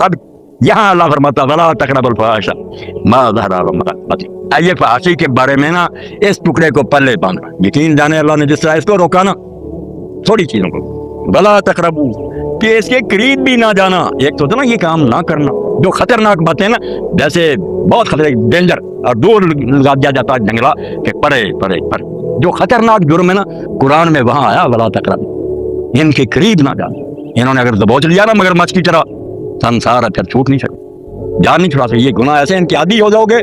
اب یہاں اللہ فرماتا ولا تقربوا الفواحش ما ظهر منها وما بطن. یہ فحاشی کے بارے میں نا اس ٹکڑے کو پلے باندھنا. یقین جانے اللہ نے جس طرح اس کو روکا نا تھوڑی چیزوں کو ولا تقربوا کہ اس کے قریب بھی نہ جانا. ایک تو نا یہ کام نہ کرنا جو خطرناک باتیں نا جیسے بہت خطرے ڈینجر اور دور لگا دیا جاتا ہے جنگلہ کہ پرے پرے پر جو خطرناک جرم ہے نا قرآن میں وہاں آیا ولا تقربوا ان کے قریب نہ جانا. انہوں نے اگر دبوچ لیا نا مگر مچھ کی طرح سنسار ہے پھر چھوٹ نہیں سکتے جان نہیں چھڑا سکتے. یہ گناہ ایسے ان کے عادی ہو جاؤ گے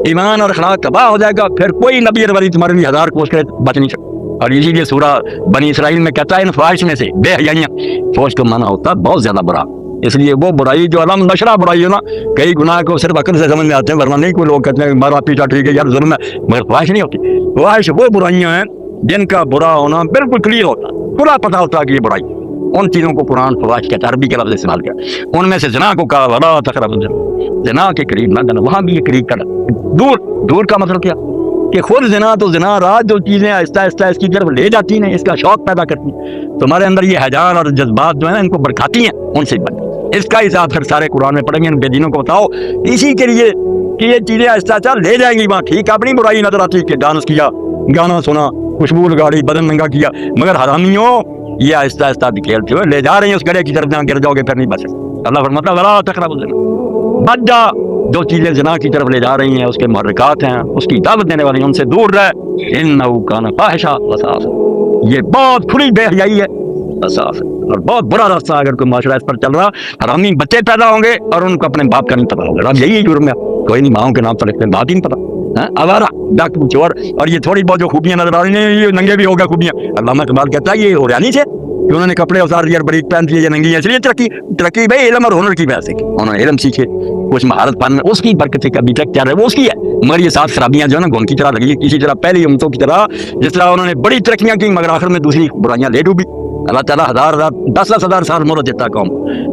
ایمان اور اخلاق تباہ ہو جائے گا پھر کوئی نبی اور ولی تمہارے لیے ہزار کوشش کرے بچ نہیں سکتے. اور اسی لیے سورہ بنی اسرائیل میں کہتا ہے ان فواحش میں سے بے حیائیاں فوج کو مانا ہوتا ہے بہت زیادہ برا. اس لیے وہ برائی جو علم نشرہ برائی ہو نا کئی گناہ کو صرف عقل سے سمجھ میں آتے ہیں ورنہ نہیں. کوئی لوگ کہتے ہیں مارا پیٹا ٹھیک ہے یار ظلم ہے مگر فواحش نہیں ہوتی. فواحش وہ برائیاں ہیں جن کا برا ہونا بالکل کلیئر ہوتا ہے پورا پتہ ہوتا ہے کہ یہ برائی. ان چیزوں کو قرآن فواحش کہتا ہے عربی کے لفظ استعمال کیا. ان میں سے زنا کو کہا ولا تقربوا الزنا زنا کے قریب نہ جانا. وہاں بھی یہ قریب کر دور دور کا مطلب کیا کہ خود زنا تو زنا رات جو چیزیں آہستہ آہستہ اس کی طرف لے جاتی ہیں اس کا شوق پیدا کرتی ہیں تمہارے اندر یہ ہیجان اور جذبات جو ہیں ان کو بھڑکاتی ہیں ان سے بچ. اس کا حساب پھر سارے قرآن میں پڑھیں گے. ان بے دینوں کو بتاؤ اسی کے لیے کہ یہ چیزیں آہستہ آہستہ لے جائیں گی وہاں. ٹھیک اپنی برائی نظر آتی کہ ڈانس کیا گانا سنا خوشبو لگاڑی بدن ننگا کیا مگر حرامیوں یہ آہستہ آہستہ کھیلتے ہوئے لے جا رہے ہیں اس گڑھے کی طرف جہاں گر جاؤ گے پھر نہیں بچ سکتے. اللہ فرماتا ولا تقربوا الزنا بچ جا جو چیزیں زنا کی طرف لے جا رہی ہیں اس کے محرکات ہیں اس کی دعوت دینے والی ان سے دور رہ انہ کان فاحشہ وساء. یہ بہت کھلی بے حیائی ہے وساء اور بہت برا راستہ. اگر کوئی معاشرہ اس پر چل رہا حرامی بچے پیدا ہوں گے اور ان کو اپنے باپ کا نہیں پتا ہوگا. اب یہی جرم ہے کوئی نہیں ماؤں کے نام پر رکھتے ہیں بات ہی نہیں پتا آوارہ ڈاکو چور. اور یہ تھوڑی بہت جو خوبیاں نظر آ رہی ہیں یہ ننگے بھی ہوگا خوبیاں. علامہ اقبال کہتا ہے یہ اوریانی سے کہ انہوں نے کپڑے اتار لیے اور بریک پہن لیے یہ ننگی ہیں اس لیے ترقی بھائی علم اور ہنر کی وجہ سے انہوں نے علم سیکھے کچھ مہارت پانے اس کی برکت سے کبھی تک چل رہے وہ اس کی ہے. مگر یہ سات خرابیاں جو ہے نا گون کی طرح لگی اسی طرح پہلی امتوں کی طرح جس طرح انہوں نے بڑی ترقیاں کی مگر آخر میں دوسری برائیاں لے ڈوبی. اللہ تعالیٰ ہزار دس ہزار سال مہلت دیتا قوم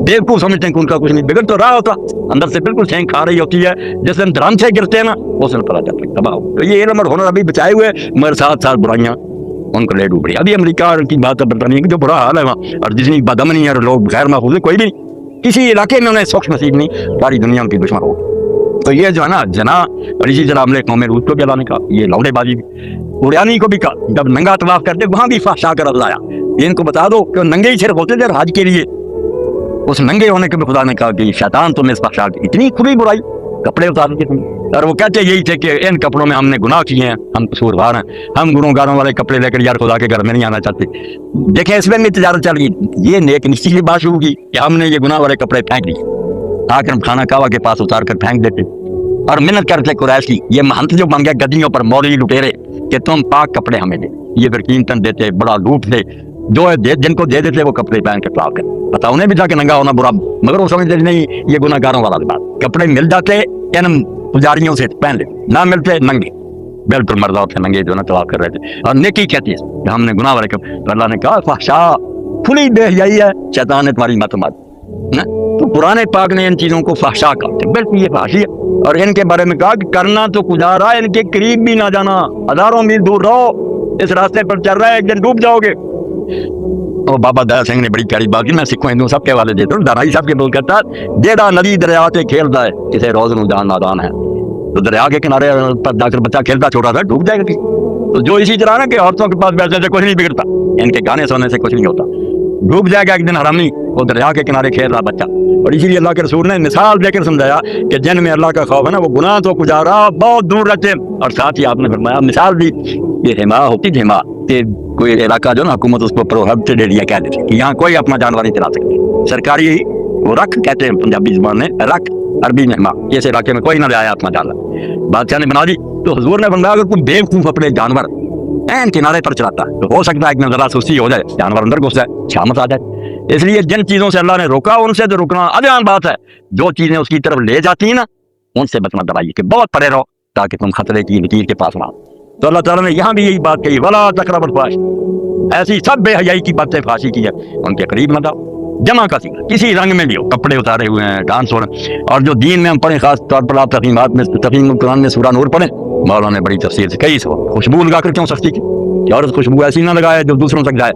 بیوقوف سمجھتے ہیں کہ ان کا کچھ نہیں بگڑ تو رہا ہوتا اندر سے بالکل چھینک کھا رہی ہوتی ہے. جس دن درم سے گرتے ہیں نا اس دن پتا چلتا ہے تباہ ہو. تو یہ علم اور ہنر ابھی بچائے ہوئے مگر سات سال برائیاں ان کو لے ڈوب رہی. ابھی امریکہ کی بات ہے برطانیہ کی جو برا حال ہے وہاں اور جتنی بدامنی اور لوگ غیر محفوظ ہیں کوئی بھی نہیں کسی علاقے میں انہیں سخت نصیب نہیں ساری دنیا ان کی دشمن ہو. تو یہ جو ہے نا جنا اور اسی طرح عملے قوم روس کو بھی اللہ نے کہا یہ لوڑے بازی بھی اوریانی کو بھی کہا جب ننگا طواف کرتے وہاں بھی فحشا کا لفظ آیا. ان کو بتا دو کہ ننگے ہی صرف ہوتے تھے حج کے لیے اس ننگے ہونے کے بھی خدا نے کہا کہ شیطان تمہیں اس فحشا کی اتنی کھلی برائی کپڑے اتار دیے تم. اور وہ کہتے یہی تھے کہ ان کپڑوں میں ہم نے گناہ کیے ہیں ہم قصوروار ہیں ہم گنہگاروں والے کپڑے لے کر یار خدا کے گھر میں نہیں آنا چاہتے. دیکھیں اس میں بھی تجارت چل گئی. یہ نیک نشچی کی بات شروع کی کہ ہم نے یہ گناہ والے کپڑے پھینک دیے آ کر ہم خانہ کعبہ کے پاس اتار کر پھینک دیتے اور منت کرتے قریش کی یہ مہنت جو بن گیا گدیوں پر مولوی لٹیرے کہ تم پاک کپڑے ہمیں دے. یہ پھر قیمتاً دیتے بڑا لوٹ دے جو جن کو دے دیتے وہ کپڑے پہن کے طواف کرتے. پتا انہیں بھی تھا کہ ننگا ہونا برا مگر وہ سمجھتے نہیں یہ گناہ گاروں والا بات. کپڑے مل جاتے ان پجاریوں سے پہن لیتے نہ ملتے ننگے بالکل مرد عورت ننگے جو نا طواف کر رہے تھے. اور نیکی کہتی ہے کہ ہم نے گناہ والے کپڑے. اللہ نے کہا فحشا کھلی بے حیائی ہے شیطان نے تمہاری مت مار. تو قرآن پاک نے ان چیزوں کو فحشا کہا بالکل یہ فحاشی ہے. اور ان کے بارے میں کہا کہ کرنا تو گزارا ان کے قریب بھی نہ جانا ہزاروں میل دور رہو اس راستے پر چل رہا ہے ایک دن ڈوب جاؤ گے. اور بابا دیا سنگھ نے بڑی پیاری بات کی میں سکھوں ہندو سب کے حوالے دیتا ہوں. دانائی صاحب کے بول کہتا جیڑا ندی دریا تے کھیلتا ہے کسے روز نو جان نادان ہے. تو دریا کے کنارے پر جا کر بچہ کھیلتا چھوٹا تھا ڈوب جائے گا. تو جو اسی طرح نا کہ عورتوں کے پاس بیٹھنے سے کچھ نہیں بگڑتا ان کے گانے سننے سے کچھ نہیں ہوتا ڈوب جائے گا ایک دن حرامی وہ دریا کے کنارے کھیل رہا بچہ. اور اسی لیے اللہ کے رسول نے مثال دے کر سمجھایا کہ جن میں اللہ کا خوف ہے نا وہ گناہ تو گزارا بہت دور رہتے. اور ساتھ ہی آپ نے فرمایا مثال دی یہ ہما ہوتی تھی ہما کہ کوئی علاقہ جو نا حکومت اس کو پروہبٹڈ ایریا کہہ دیتی کہ یہاں کوئی اپنا جانور نہیں چلا سکتے. سرکاری وہ رکھ کہتے ہیں پنجابی زبان میں رکھ عربی میں ہما اس علاقے میں کوئی نہ لے آیا اپنا جانور بادشاہ نے بنا دی. تو حضور نے فرمایا اگر کوئی بیوقوف اپنے جانور این کنارے پر چلاتا ہے تو ہو سکتا ہے ایک دن ذرا سستی ہو جائے جانور اندر گھس جائے شامت آ جائے. اس لیے جن چیزوں سے اللہ نے روکا ان سے تو رکنا آسان بات ہے. جو چیزیں اس کی طرف لے جاتی ہیں نا ان سے بچنا دبائیے کہ بہت پرے رہو تاکہ تم خطرے کی لکیر کے پاس نہ ہو. تو اللہ تعالیٰ نے یہاں بھی یہی بات کہی ولا تقربوا الفواحش ایسی سب بے حیائی کی باتیں فحاشی کی ہے ان کے قریب نہ جاؤ. جمع کا سیکھا کسی رنگ میں بھی ہو کپڑے اتارے ہوئے ہیں ڈانس ہو رہے ہیں. اور جو دین میں ہم پڑھیں خاص طور پر آپ تقیمات میں تقیم القرآن میں سورہ نور پڑھیں مولانا نے بڑی تفصیل سے کئی سو خوشبو لگا کر کیوں سختی کی کہ عورت خوشبو ایسی نہ لگائے جو دوسروں تک جائے.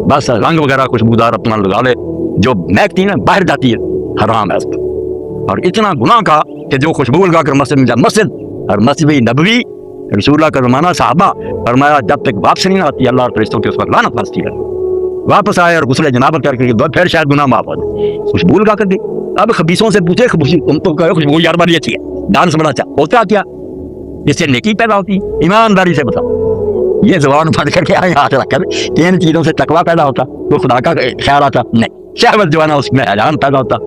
بس رنگ وغیرہ خوشبودار اپنا لگا لے جو مہکتی نا باہر جاتی ہے حرام ہے اس کو. اور اتنا گناہ کا کہ جو خوشبو لگا کر مسجد میں جا, مسجد اور مسجد نبوی رسول اللہ کا زمانہ صحابہ فرمایا جب تک واپس نہیں آتی اللہ اور فرشتوں کے اس پر لعنت برستی ہے. واپس آئے اور غسل جنابت کر کے پھر شاید گناہ معاف ہو جائے. خوشبو لگا کر دی. اب خبیثوں سے پوچھے تم تو کہو خوشبو یار بڑی اچھی ہے, ڈانس بڑا اچھا, ہوتا کیا جس سے نیکی پیدا ہوتی؟ ایمانداری سے بتاؤ. یہ زبان پھٹ کر کے آئے ہاتھ رکھ کر کہ ان چیزوں سے تقویٰ پیدا ہوتا تو خدا کا خیال آتا؟ نہیں, شہوت جو ہے نا اس میں اعلان پیدا ہوتا.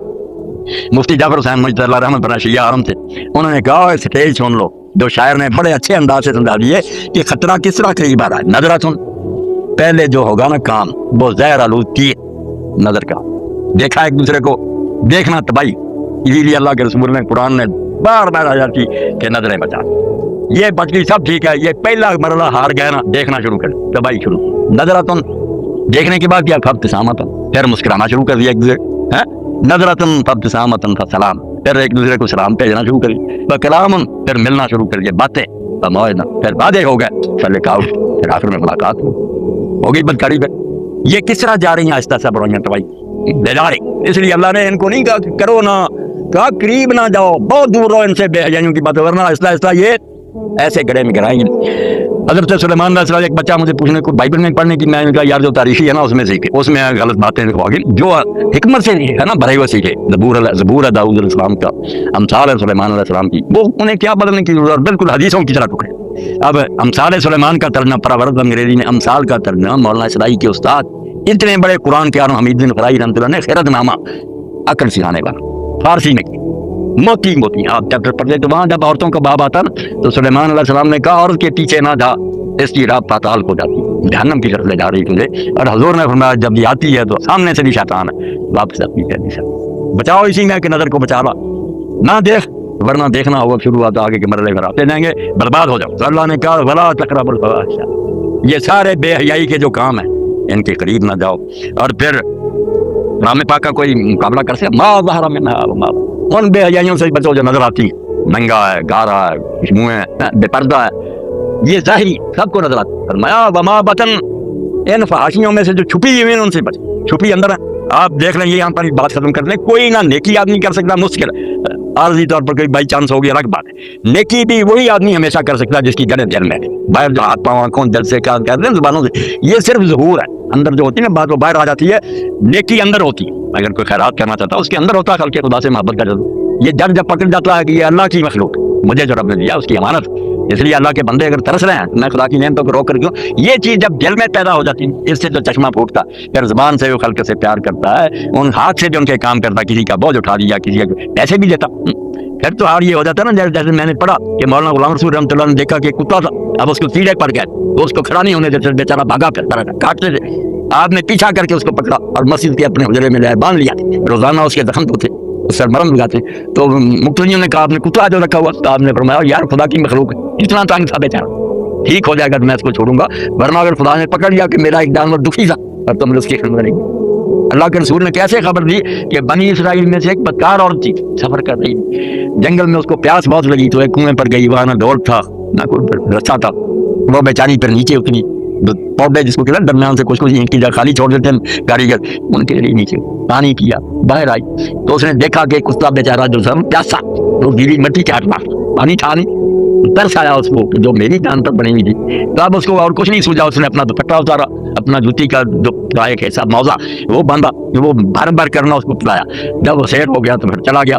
مفتی جعفر حسین مجد اللہ رحمت پر شیعہ حرم تھے, انہوں نے کہا اسٹیج سن لو. جو شاعر نے بڑے اچھے انداز سے سمجھا دیے کہ خطرہ کس طرح قریب آ رہا ہے. نظرہ سن, پہلے جو ہوگا نا کام وہ زہر آلود تیر نظر کا. دیکھا ایک دوسرے کو, دیکھنا تباہی. اسی لیے اللہ کے رسول نے قرآن نے بار بار آ جاتی کہ نظریں بچا. یہ بچ گئی سب ٹھیک ہے, یہ پہلا مرحلہ ہار گیا نا, دیکھنا شروع کر تباہی شروع. نظرتن دیکھنے کے بعد کیا فابتسامتن, پھر مسکرانا شروع کر دیا ایک دوسرے. نظرتن فابتسامتن فسلام, پھر ایک دوسرے کو سلام بھیجنا شروع کر دیا. بکلامن پھر ملنا شروع کر دیا, باتیں بموعدن پھر وعدے ہو گئے, فلقاؤ پھر آخر میں ملاقات ہو گئی. بدکاری پہ یہ کس طرح جا رہی ہیں آہستہ آہستہ بڑھائیاں تباہی لے جا رہی. اس لیے اللہ نے ان کو نہیں کہا کہ کرو نہ, کہا قریب نہ جاؤ, بہت دور رہو ان سے بے حیائیوں کی باتیں, ورنہ آہستہ آہستہ یہ ایسے گڑے میں گرائیں گے. حضرت سلیمان علیہ السلام, ایک بچہ مجھے پوچھنے کو بائبل میں پڑھنے کی, میں نے کہا یار جو تاریخی ہے نا اس میں سیکھے, اس میں غلط باتیں جو حکمت سے ہے نا بھرے ہوئے سیکھے. زبور ہے داؤد علیہ السلام کا, امثال ہے سلیمان علیہ السلام کی, وہ انہیں کیا بدلنے کی ضرورت, بالکل حدیثوں کی طرح ٹکڑے. اب امثال سلیمان کا ترجمہ پراورت انگریزی نے, امثال کا ترجمہ مولانا اسرائی کے استاد اتنے بڑے قرآن کے عالم حمید بن فرائی رحمۃ اللہ نے خیرت نامہ عقل سکھانے والا فارسی میں کی. موتی موتی آپ چیپٹر پڑھتے تو وہاں جب عورتوں کا باب آتا نا تو سلیمان علیہ السلام نے کہا عورت کے پیچھے نہ جا, اس کی راہ پاتال کو جاتی, جہنم کی طرف لے جا رہی تجھے. اور حضور نے فرمایا جب یہ آتی ہے تو سامنے سے بھی شیطان ہے, واپس اپنی پہلی سے بچاؤ اسی میں کہ نظر کو بچا لا, نہ دیکھ ورنہ دیکھنا ہوگا شروع ہوتا آگے کے مرحلے خراب لے جائیں گے, برباد ہو جاؤ. اللہ نے کہا ولا تقربوا الفواحش, یہ سارے بے حیائی کے جو کام ہیں ان کے قریب نہ جاؤ. اور پھر رام پاک کا کوئی مقابلہ کر سکے, ما ظہر منہا وما بطن, ان بے حیائیوں سے بچو جو نظر آتی ہیں, ننگا ہے, گارا ہے, خوشبو ہے, بے پردہ ہے, یہ ظاہری سب کو نظر آتی ہے. فرمایا وما بطن, ان فحاشیوں میں سے جو چھپی ہوئی ہیں ان سے بچو. چھپی اندر ہے, آپ دیکھ لیں, یہ یہاں پر بات ختم کر لیں. کوئی نہ نیکی آدمی کر سکتا, مشکل ہے, عارضی طور پر کوئی بائی چانس ہوگی الگ بات ہے. نیکی بھی وہی آدمی ہمیشہ کر سکتا ہے جس کی جڑیں دل میں ہے. باہر جو ہاتھ پاؤں آنکھوں دل سے کہتے ہیں زبانوں سے, یہ صرف ظہور ہے, اندر جو ہوتی ہے نا بات وہ باہر آ جاتی ہے. نیکی اندر ہوتی ہے, اگر کوئی خیرات کرنا چاہتا ہے اس کے اندر ہوتا ہے خلق خدا سے محبت کا جذبہ. یہ جب پکڑ جاتا ہے کہ یہ اللہ کی مخلوق, مجھے جو رب نے دیا اس کی امانت, اس لیے اللہ کے بندے اگر ترس رہے ہیں میں خدا کی نعمتوں کو روک کر کیوں, یہ چیز جب دل میں پیدا ہو جاتی ہے اس سے جو چشمہ پھوٹتا, پھر زبان سے وہ خلق سے پیار کرتا ہے, ان ہاتھ سے بھی ان کے کام کرتا, کسی کا بوجھ اٹھا دیا, کسی کا پیسے بھی دیتا, پھر تو اور یہ ہو جاتا ہے نا جیسے میں نے پڑھا کہ مولانا غلام رسول رحمۃ اللہ نے دیکھا کہ کتا تھا, اب اس کو کیڑے پڑ گئے تو اس کو کھڑا نہیں ہونے دیتے, بیچارہ بھاگا پھرتا رہتا, کاٹتے تھے. آپ نے پیچھا کر کے اس کو پکڑا اور مسجد کے اپنے حجرے میں لے باندھ لیا. روزانہ اس کے زخم تو تھے, اس پر مرم لگاتے. تو مقتدیوں نے کہا آپ نے کتا جو رکھا ہوا, تو آپ نے فرمایا یار خدا کی مخلوق ہے, اتنا تنگ تھا بیچارہ, ٹھیک ہو جائے گا تو میں اس کو چھوڑوں گا, ورنہ اگر خدا نے پکڑ لیا کہ میرا ایک جانور دکھی تھا اور تم نے اس کی خدمت نہیں. اللہ کے رسول نے کیسے خبر دی کہ بنی اسرائیل میں سے ایک بدکار عورت تھی, سفر کر رہی, جنگل میں اس کو پیاس بہت لگی تو ایک کنویں پر گئی, وہاں نہ ڈول تھا نہ کوئی رستہ تھا, وہ بیچاری پھر نیچے اتری, پودے جس کو کہتے ہیں درمیان سے کچھ اینٹ کی جگہ خالی چھوڑ دیتے ہیں کاریگر, ان کے لیے نیچے پانی کیا, باہر آئی تو اس نے دیکھا کہ کتا بیچارہ جو سم پیاسا, تو گیلی مٹی چاٹنا, پانی تھا نہیں, ترس آیا اس کو جو میری جان پر بنی ہوئی تھی. تو اب اس کو اور کچھ نہیں سوجا, اس نے اپنا دوپٹہ اتارا, اپنا جوتی کا جو ایک ایسا موزہ وہ باندھا, وہ بھر بھر کرنا اس کو پلایا. جب وہ سیٹ ہو گیا تو پھر چلا گیا.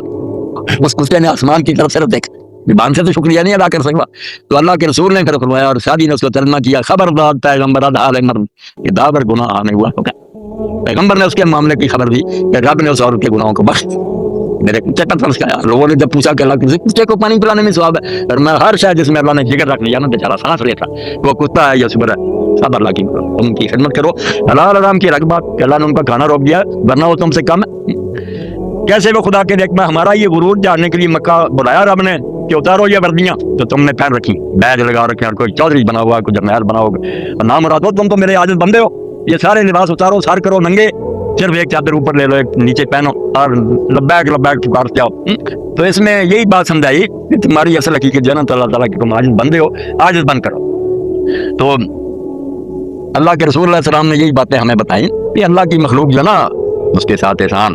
اس کتے نے آسمان کی طرف صرف دیکھا, زبان سے تو شکریہ نہیں ادا کر سکتا. تو اللہ کے رسول نے پھر فرمایا اور شادی نے اس کو ترجمہ کیا, خبردار پیغمبر ادھار مرد کہ داور گناہ آنے ہوا ہوگا. پیغمبر نے اس کے معاملے کی خبر دی کہ رب نے اس عورت کے گناہوں کو بخش. میرے کتے پر ترس گیا. لوگوں نے جب پوچھا کہ اللہ کے کتے کو پانی پلانے میں ثواب ہے, اور میں ہر شاید جس میں اللہ نے جگر رکھ لیا نا بیچارہ سانس لیتا, وہ کتا ہے یا صبر ہے, سب اللہ کی ان کی خدمت کرو. حلال حرام کی رغبت کہ اللہ نے ان کا کھانا روک دیا, ورنہ وہ تم سے کم ہے. کیسے وہ خدا کے دیکھ میں ہمارا یہ غرور جاننے کے لیے مکہ بلایا رب نے کہ اتارو یہ وردیاں تو تم نے پہن رکھی, بیج لگا رکھے, اور کوئی چودھری بنا ہوا, کوئی جرنیل بنا ہوگا, اور نام مراد ہو تم تو میرے عاجز بندے ہو, یہ سارے لباس اتارو, سر کرو ننگے, صرف ایک چادر اوپر لے لو, ایک نیچے پہنو, اور لبیک لبیک پکارتے آؤ. تو اس میں یہی بات سمجھائی کہ تمہاری اصل حقیقت جنت اللہ تعالیٰ کہ تم عاجز بندے ہو, عاجز بند کرو. تو اللہ کے رسول علیہ السلام نے یہی باتیں ہمیں بتائیں کہ اللہ کی مخلوق جو نا اس کے ساتھ احسان